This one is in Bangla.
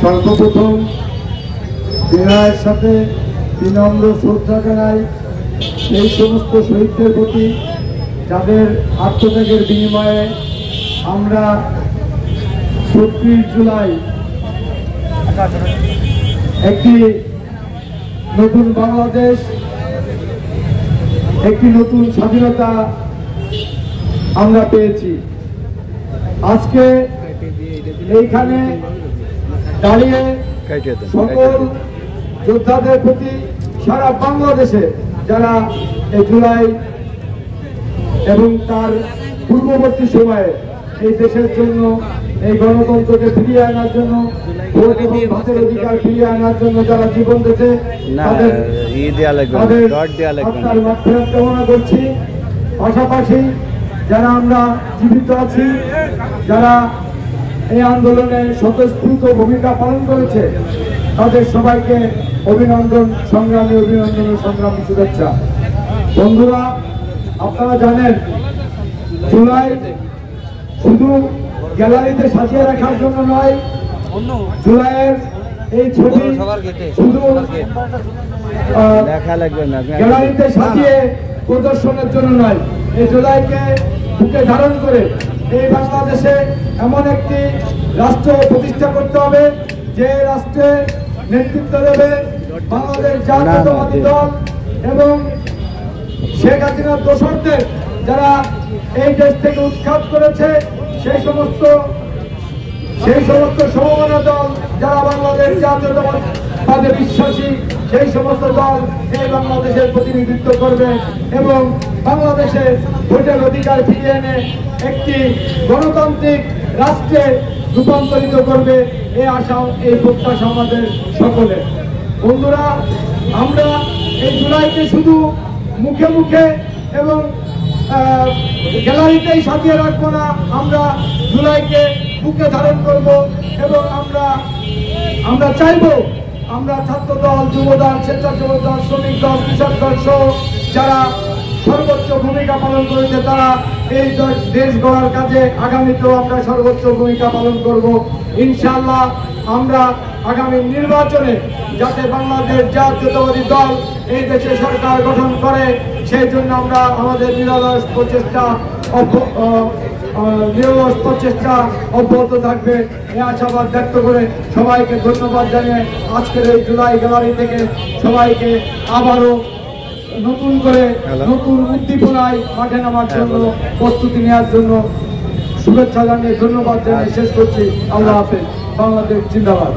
সর্বপ্রথম বিনয়ের সাথে বিনম্র শ্রদ্ধা জানাই সেই সমস্ত শহীদদের প্রতি যাদের আত্মত্যাগের বিনিময়ে আমরা ৩৬ জুলাই একটি নতুন বাংলাদেশ, একটি নতুন স্বাধীনতা আমরা পেয়েছি। আজকে এইখানে দাঁড়িয়ে সকল যোদ্ধাদের প্রতি সারা বাংলাদেশে যারা এই জুলাই এবং তার পূর্ববর্তী সময়ে এই দেশের জন্য, এই গণতন্ত্রকে ফিরিয়ে আনার জন্য, ভোট এবং ভাতের অধিকার ফিরিয়ে আনার জন্য যারা জীবন দিয়েছে তাদের মাগফিরাত কামনা করছি। পাশাপাশি যারা আমরা জীবিত আছি, যারা এই আন্দোলনে স্বতঃস্ফূর্ত ভূমিকা পালন করেছে, তাদের সবাইকে অভিনন্দন, সংগ্রামী অভিনন্দন ও সংগ্রামী শুভেচ্ছা। বন্ধুরা, আপনারা জানেন জুলাই শুধু গ্যালারিতে সাজিয়ে রাখার জন্য নয়, জুলাইয়ের এই ছবি শুধু গ্যালারিতে সাজিয়ে প্রদর্শনের জন্য নয়, এই জুলাইকে বুকে ধারণ করে এই বাংলাদেশে এমন একটি রাষ্ট্র প্রতিষ্ঠা করতে হবে যে রাষ্ট্রে নেতৃত্ব দেবে বাংলাদেশ জাতীয়তাবাদী দল এবং শেখ হাসিনার দোসরদের যারা এই দেশ থেকে উৎখাত করেছে সেই সমস্ত সমমনা দল যারা বাংলাদেশ জাতীয়তাবাদে বিশ্বাসী, সেই সমস্ত দল এই বাংলাদেশের প্রতিনিধিত্ব করবে এবং বাংলাদেশে ভোটের অধিকার ফিরিয়ে এনে একটি গণতান্ত্রিক রাষ্ট্রে রূপান্তরিত করবে। এই আশা, এই প্রত্যাশা আমাদের সকলের। বন্ধুরা, আমরা এই জুলাইকে শুধু মুখে মুখে এবং গ্যালারিতেই সাজিয়ে রাখবো না, আমরা জুলাইকে বুকে ধারণ করব এবং আমরা চাইব আমরা ছাত্র দল, যুব দল, স্বেচ্ছাসেবক দল, শ্রমিক দল, কৃষক দল সহ যারা সর্বোচ্চ ভূমিকা পালন করেছে তারা এই দেশ গড়ার কাজে আগামীতেও আমরা সর্বোচ্চ ভূমিকা পালন করব। ইনশাআল্লাহ আমরা আগামী নির্বাচনে যাতে বাংলাদেশ জাতীয়তাবাদী দল এই দেশে সরকার গঠন করে সেই জন্য আমরা আমাদের নিরলস প্রচেষ্টা অব্যাহত থাকবে, এই আশাবাদ ব্যক্ত করে সবাইকে ধন্যবাদ জানিয়ে আজকের এই জুলাই গ্যালারি থেকে সবাইকে আবারও নতুন করে নতুন উদ্দীপনায় মাঠে নামার জন্য প্রস্তুতি নেওয়ার জন্য শুভেচ্ছা জানিয়ে ধন্যবাদ জানিয়ে শেষ করছি। আল্লাহ হাফেজ। বাংলাদেশ জিন্দাবাদ।